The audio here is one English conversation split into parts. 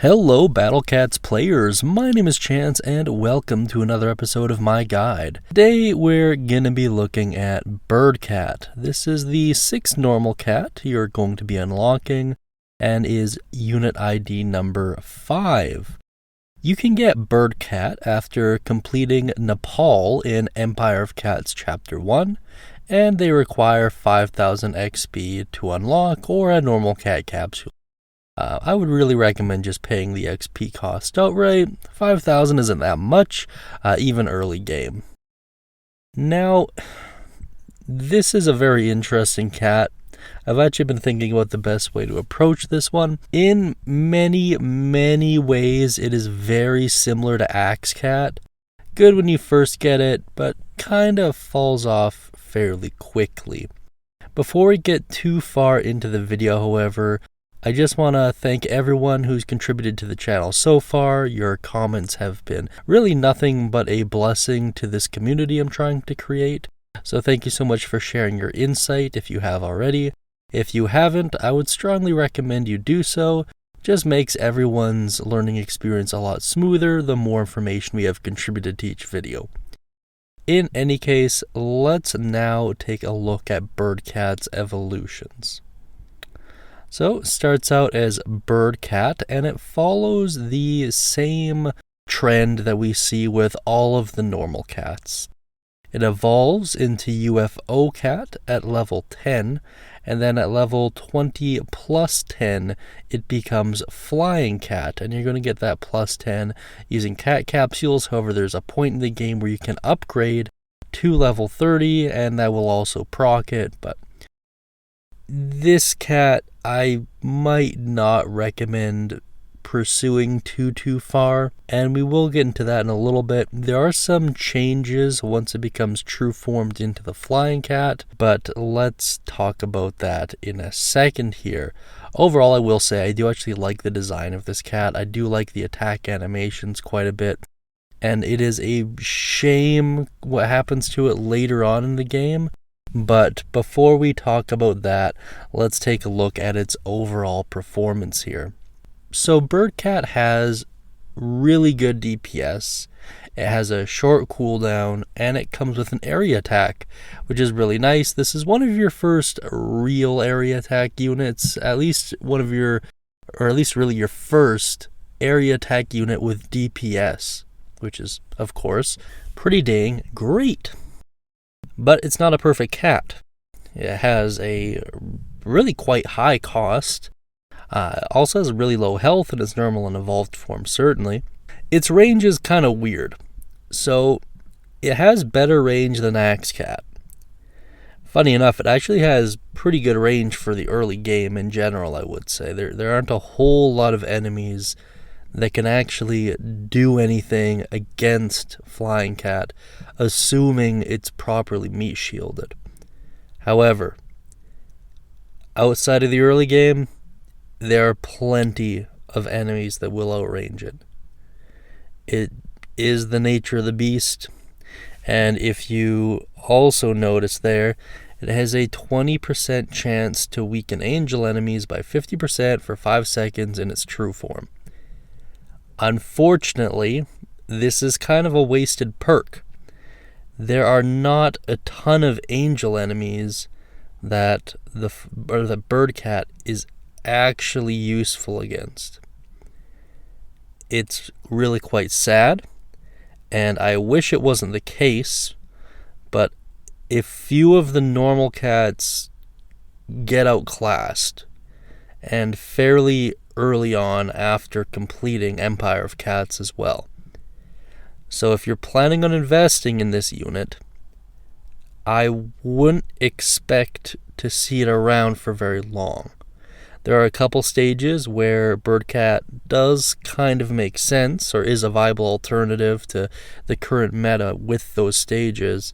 Hello Battle Cats players, my name is Chance and welcome to another episode of my guide. Today we're gonna be looking at Bird Cat. This is the 6th normal cat you're going to be unlocking and is unit ID number 5. You can get Bird Cat after completing Nepal in Empire of Cats Chapter 1, and they require 5,000 XP to unlock or a normal cat capsule. I would really recommend just paying the XP cost outright. 5,000 isn't that much, even early game. Now, this is a very interesting cat. I've actually been thinking about the best way to approach this one. In many ways, it is very similar to Axe Cat. Good when you first get it, but kind of falls off fairly quickly. Before we get too far into the video, however, I just want to thank everyone who's contributed to the channel so far. Your comments have been really nothing but a blessing to this community I'm trying to create. So thank you so much for sharing your insight if you have already. If you haven't, I would strongly recommend you do so. Just makes everyone's learning experience a lot smoother the more information we have contributed to each video. In any case, let's now take a look at Bird Cat's evolutions. So it starts out as Bird Cat, and it follows the same trend that we see with all of the normal cats. It evolves into UFO Cat at level 10, and then at level 20 plus 10, it becomes Flying Cat, and you're going to get that plus 10 using cat capsules. However, there's a point in the game where you can upgrade to level 30, and that will also proc it, but this cat I might not recommend pursuing too far, and we will get into that in a little bit. There are some changes once it becomes true formed into the Flying Cat, but let's talk about that in a second here. Overall, I will say I do actually like the design of this cat. I do like the attack animations quite a bit, and it is a shame what happens to it later on in the game. But before we talk about that, let's take a look at its overall performance here. So Bird Cat has really good DPS, it has a short cooldown, and it comes with an area attack, which is really nice. This is one of your first real area attack units, at least really your first area attack unit with DPS, which is, of course, pretty dang great. But it's not a perfect cat. It has a really quite high cost. Also has really low health in its normal and evolved form, certainly. Its range is kind of weird. So it has better range than Axe Cat. Funny enough, it actually has pretty good range for the early game in general, I would say. There aren't a whole lot of enemies that can actually do anything against Flying Cat, assuming it's properly meat shielded. However, outside of the early game, there are plenty of enemies that will outrange it. It is the nature of the beast, and if you also notice there, it has a 20% chance to weaken angel enemies by 50% for 5 seconds in its true form. Unfortunately, this is kind of a wasted perk. There are not a ton of angel enemies that the Bird Cat is actually useful against. It's really quite sad, and I wish it wasn't the case, but a few of the normal cats get outclassed, and fairly early on after completing Empire of Cats as well. So if you're planning on investing in this unit, I wouldn't expect to see it around for very long. There are a couple stages where Bird Cat does kind of make sense or is a viable alternative to the current meta with those stages,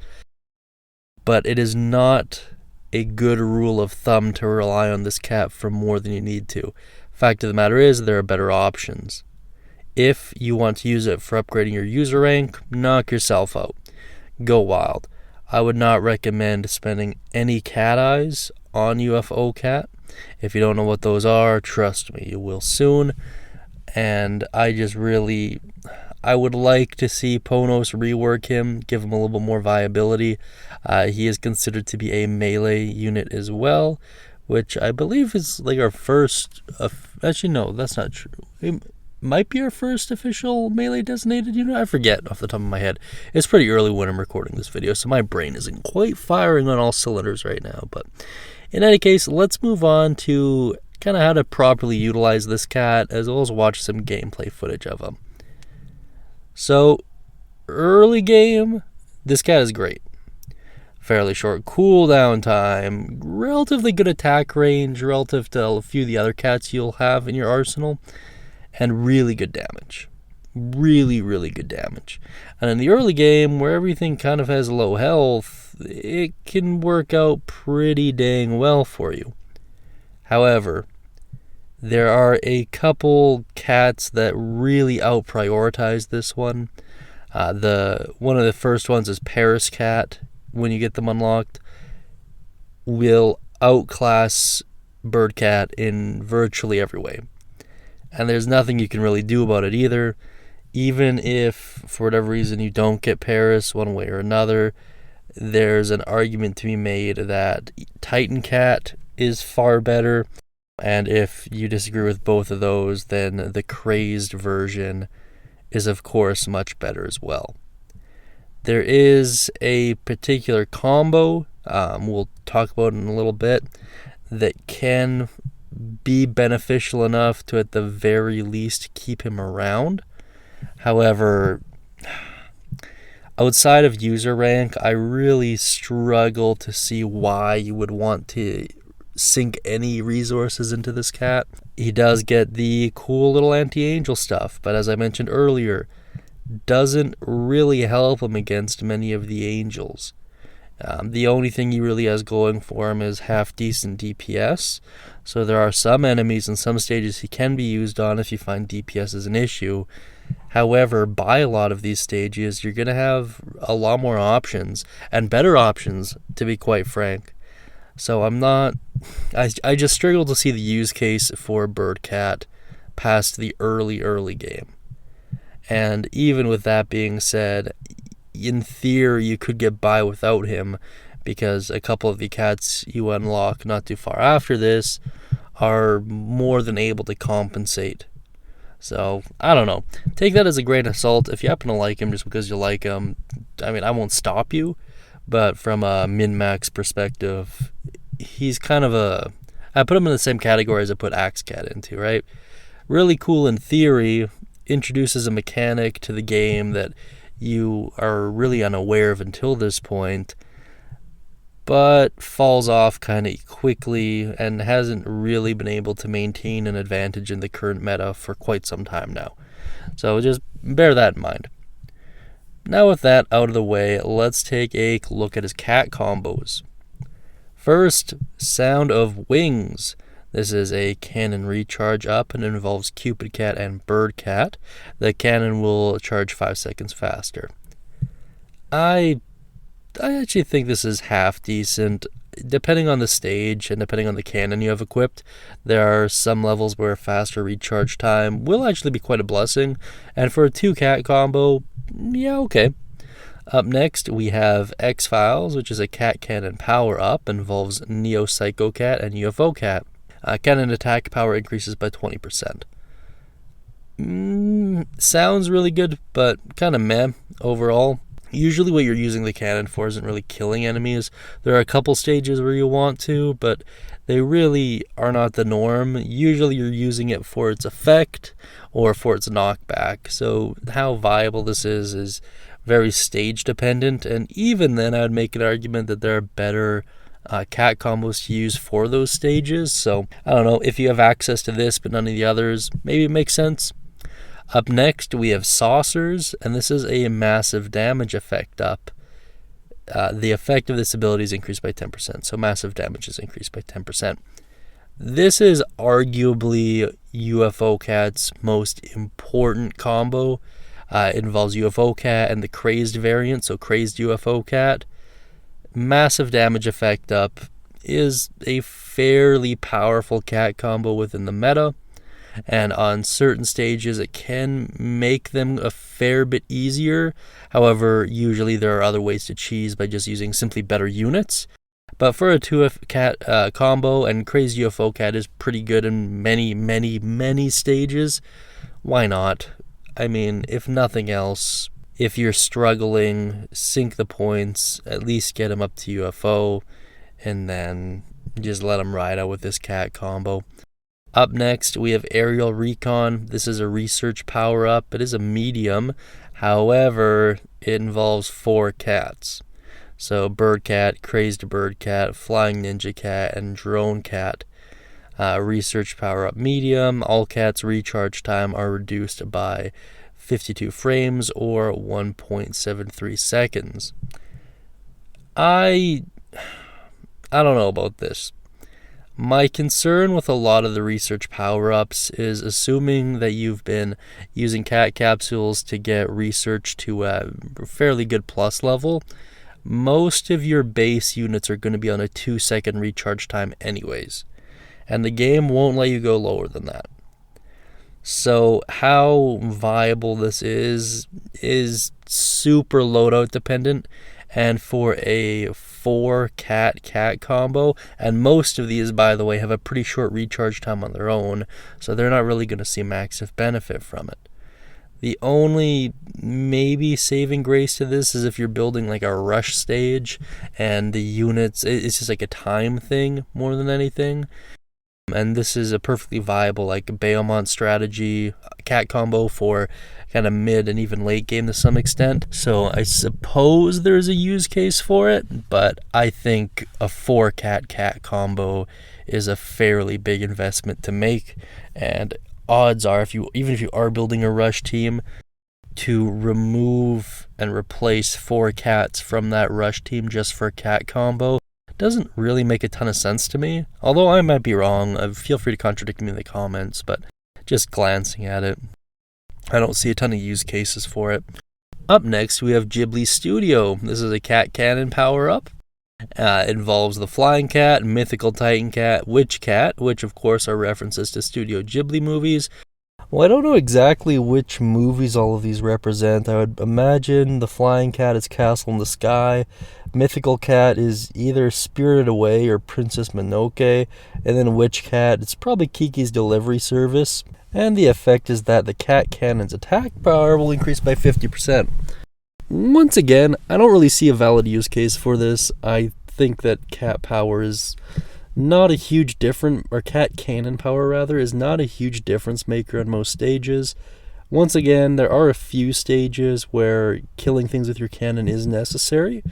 but it is not a good rule of thumb to rely on this cat for more than you need to. Fact of the matter is, there are better options. If you want to use it for upgrading your user rank, knock yourself out. Go wild. I would not recommend spending any cat eyes on UFO Cat. If you don't know what those are, trust me, you will soon. and I would like to see Ponos rework him, give him a little bit more viability. He is considered to be a melee unit as well, which I believe is like our first... actually, no, that's not true. It might be our first official melee designated unit. I forget off the top of my head. It's pretty early when I'm recording this video, so my brain isn't quite firing on all cylinders right now. But in any case, let's move on to kind of how to properly utilize this cat, as well as watch some gameplay footage of him. So, early game, this cat is great. Fairly short cooldown time, relatively good attack range relative to a few of the other cats you'll have in your arsenal, and really good damage. Really, really good damage. And in the early game, where everything kind of has low health, it can work out pretty dang well for you. However, there are a couple cats that really out-prioritize this one. One of the first ones is Paris Cat. When you get them unlocked, will outclass Bird Cat in virtually every way. And there's nothing you can really do about it either. Even if, for whatever reason, you don't get Paris one way or another, there's an argument to be made that Titan Cat is far better. And if you disagree with both of those, then the crazed version is, of course, much better as well. There is a particular combo, we'll talk about in a little bit, that can be beneficial enough to, at the very least, keep him around. However, outside of user rank, I really struggle to see why you would want to sink any resources into this cat. He does get the cool little anti-angel stuff, but as I mentioned earlier, doesn't really help him against many of the angels. The only thing he really has going for him is half decent DPS, so there are some enemies in some stages he can be used on if you find DPS is an issue. However, by a lot of these stages, you're going to have a lot more options, and better options, to be quite frank. So I just struggle to see the use case for Bird Cat past the early game. And even with that being said, in theory you could get by without him, because a couple of the cats you unlock not too far after this are more than able to compensate. So, I don't know. Take that as a grain of salt. If you happen to like him just because you like him, I mean, I won't stop you. But from a min-max perspective, he's kind of I put him in the same category as I put Axe Cat into, right? Really cool in theory, introduces a mechanic to the game that you are really unaware of until this point, but falls off kind of quickly and hasn't really been able to maintain an advantage in the current meta for quite some time now. So just bear that in mind. Now with that out of the way, let's take a look at his cat combos. First, Sound of Wings. This is a cannon recharge up and involves Cupid Cat and Bird Cat. The cannon will charge 5 seconds faster. I actually think this is half decent. Depending on the stage and depending on the cannon you have equipped, there are some levels where faster recharge time will actually be quite a blessing. And for a 2-cat combo, yeah, okay. Up next, we have X-Files, which is a cat cannon power-up, involves Neo Psycho Cat and UFO Cat. Cannon attack power increases by 20%. Sounds really good, but kind of meh overall. Usually what you're using the cannon for isn't really killing enemies. There are a couple stages where you want to, but they really are not the norm. Usually you're using it for its effect or for its knockback. So how viable this is very stage dependent, and even then I would make an argument that there are better cat combos to use for those stages. So I don't know, if you have access to this but none of the others, maybe it makes sense. Up next we have Saucers, and this is a massive damage effect up. The effect of this ability is increased by 10%, so massive damage is increased by 10%. This is arguably UFO Cat's most important combo. It involves UFO Cat and the Crazed variant, so Crazed UFO Cat. Massive damage effect up is a fairly powerful cat combo within the meta. and on certain stages it can make them a fair bit easier. However, usually there are other ways to cheese by just using simply better units. But for a 2F-cat combo, and Crazy UFO Cat is pretty good in many stages, why not? I mean, if nothing else, if you're struggling, sink the points, at least get him up to UFO, and then just let him ride out with this cat combo. Up next, we have Aerial Recon. This is a research power-up. It is a medium. However, it involves 4 cats. So Bird Cat, Crazed Bird Cat, Flying Ninja Cat, and Drone Cat. Research power-up medium. All cats' recharge time are reduced by 52 frames or 1.73 seconds. I don't know about this. My concern with a lot of the research power-ups is assuming that you've been using cat capsules to get research to a fairly good plus level. Most of your base units are going to be on a 2-second recharge time anyways, and the game won't let you go lower than that. So how viable this is super loadout dependent, and for a 4-cat combo, and most of these, by the way, have a pretty short recharge time on their own, so they're not really going to see massive benefit from it. The only maybe saving grace to this is if you're building like a rush stage and the units, it's just like a time thing more than anything. And this is a perfectly viable like Bailmont strategy cat combo for kind of mid and even late game to some extent. So I suppose there's a use case for it, but I think a 4-cat combo is a fairly big investment to make, and odds are, even if you are building a rush team, to remove and replace 4 cats from that rush team just for a cat combo doesn't really make a ton of sense to me. Although I might be wrong, feel free to contradict me in the comments, but just glancing at it, I don't see a ton of use cases for it. Up next, we have Ghibli Studio. This is a cat cannon power-up. It involves the Flying Cat, Mythical Titan Cat, Witch Cat, which of course are references to Studio Ghibli movies. Well, I don't know exactly which movies all of these represent. I would imagine the Flying Cat is Castle in the Sky, Mythical Cat is either Spirited Away or Princess Mononoke, and then Witch Cat, it's probably Kiki's Delivery Service. And the effect is that the cat cannon's attack power will increase by 50%. Once again, I don't really see a valid use case for this. I think that cat power is not a huge difference, or cat cannon power rather, is not a huge difference maker on most stages. Once again, there are a few stages where killing things with your cannon is necessary,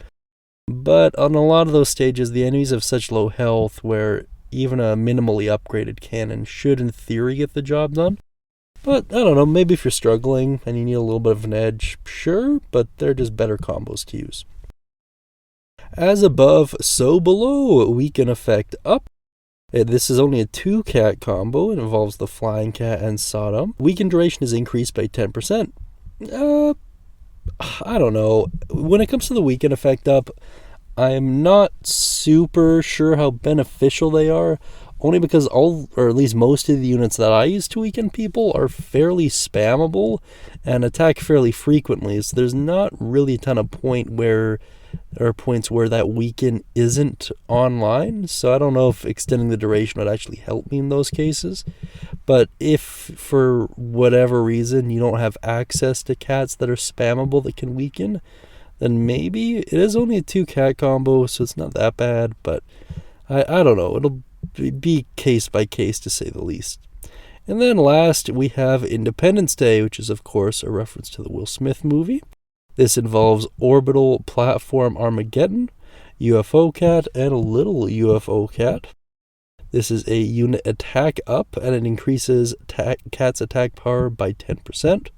but on a lot of those stages, the enemies have such low health where even a minimally upgraded cannon should in theory get the job done. But, I don't know, maybe if you're struggling and you need a little bit of an edge, sure, but they're just better combos to use. As above, so below, weaken effect up. This is only a 2-cat combo. It involves the Flying Cat and Sodom. Weaken duration is increased by 10%. I don't know. When it comes to the weaken effect up, I'm not super sure how beneficial they are. Only because all, or at least most of the units that I use to weaken people are fairly spammable and attack fairly frequently. So there's not really a ton of points where that weaken isn't online. So I don't know if extending the duration would actually help me in those cases. But if for whatever reason you don't have access to cats that are spammable that can weaken, then maybe it is only a 2-cat combo, so it's not that bad. But I don't know. It'll be case by case to say the least. And then last we have Independence Day, which is of course a reference to the Will Smith movie. This involves Orbital Platform Armageddon, UFO Cat, and a Little UFO Cat. This is a unit attack up, and it increases cat's attack power by 10%.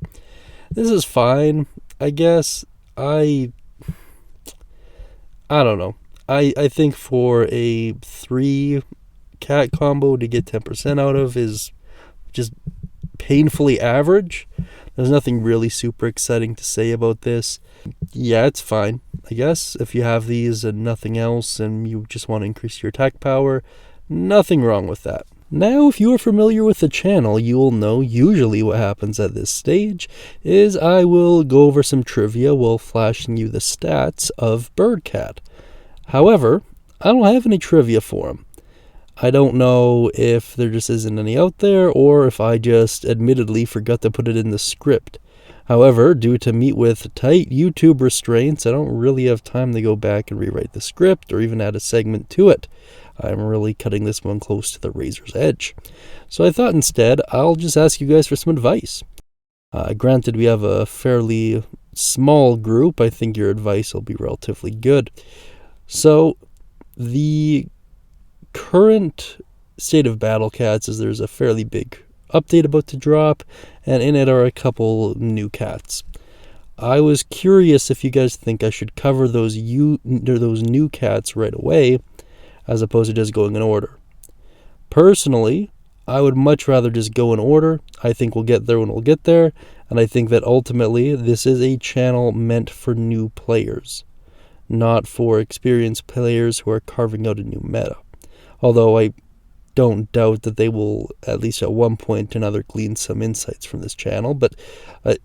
This is fine, I guess. I don't know. I think for a 3-cat combo to get 10% out of is just painfully average. There's nothing really super exciting to say about this. Yeah, it's fine, I guess. If you have these and nothing else and you just want to increase your attack power, nothing wrong with that. Now, if you are familiar with the channel, you will know usually what happens at this stage is I will go over some trivia while flashing you the stats of Birdcat. However, I don't have any trivia for him. I don't know if there just isn't any out there or if I just admittedly forgot to put it in the script. However, due to meet with tight YouTube restraints, I don't really have time to go back and rewrite the script or even add a segment to it. I'm really cutting this one close to the razor's edge. So I thought instead I'll just ask you guys for some advice. Granted, we have a fairly small group. I think your advice will be relatively good. So the current state of Battle Cats is there's a fairly big update about to drop, and in it are a couple new cats. I was curious if you guys think I should cover those new cats right away, as opposed to just going in order. Personally, I would much rather just go in order. I think we'll get there when we'll get there, and I think that ultimately this is a channel meant for new players, not for experienced players who are carving out a new meta. Although I don't doubt that they will, at least at one point or another, glean some insights from this channel, but I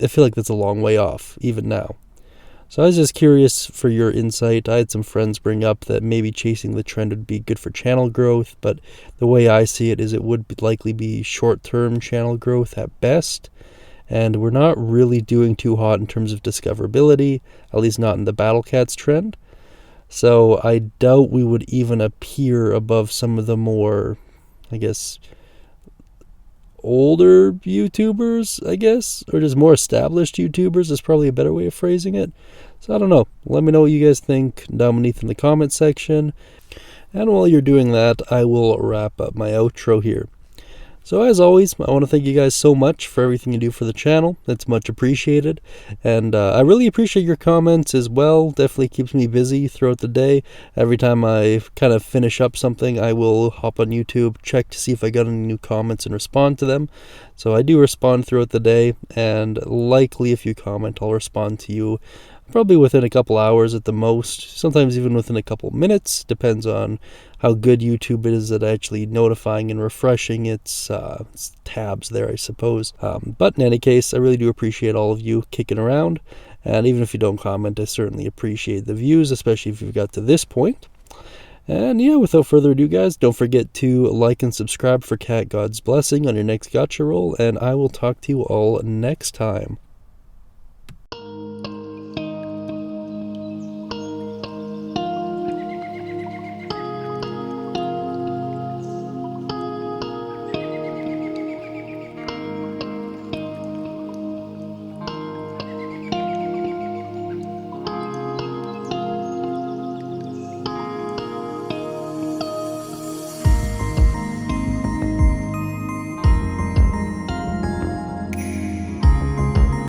feel like that's a long way off, even now. So I was just curious for your insight. I had some friends bring up that maybe chasing the trend would be good for channel growth, but the way I see it is it would likely be short-term channel growth at best, and we're not really doing too hot in terms of discoverability, at least not in the Battle Cats trend. So I doubt we would even appear above some of the more, I guess, older YouTubers, or just more established YouTubers is probably a better way of phrasing it. So I don't know. Let me know what you guys think down beneath in the comment section. And while you're doing that, I will wrap up my outro here. So as always, I want to thank you guys so much for everything you do for the channel. It's much appreciated. And I really appreciate your comments as well. Definitely keeps me busy throughout the day. Every time I kind of finish up something, I will hop on YouTube, check to see if I got any new comments and respond to them. So I do respond throughout the day, and likely if you comment, I'll respond to you probably within a couple hours at the most, sometimes even within a couple minutes. Depends on how good YouTube is at actually notifying and refreshing its tabs there, I suppose. But in any case, I really do appreciate all of you kicking around, and even if you don't comment, I certainly appreciate the views, especially if you've got to this point. And yeah, without further ado, guys, don't forget to like and subscribe for Cat God's Blessing on your next gacha roll, and I will talk to you all next time.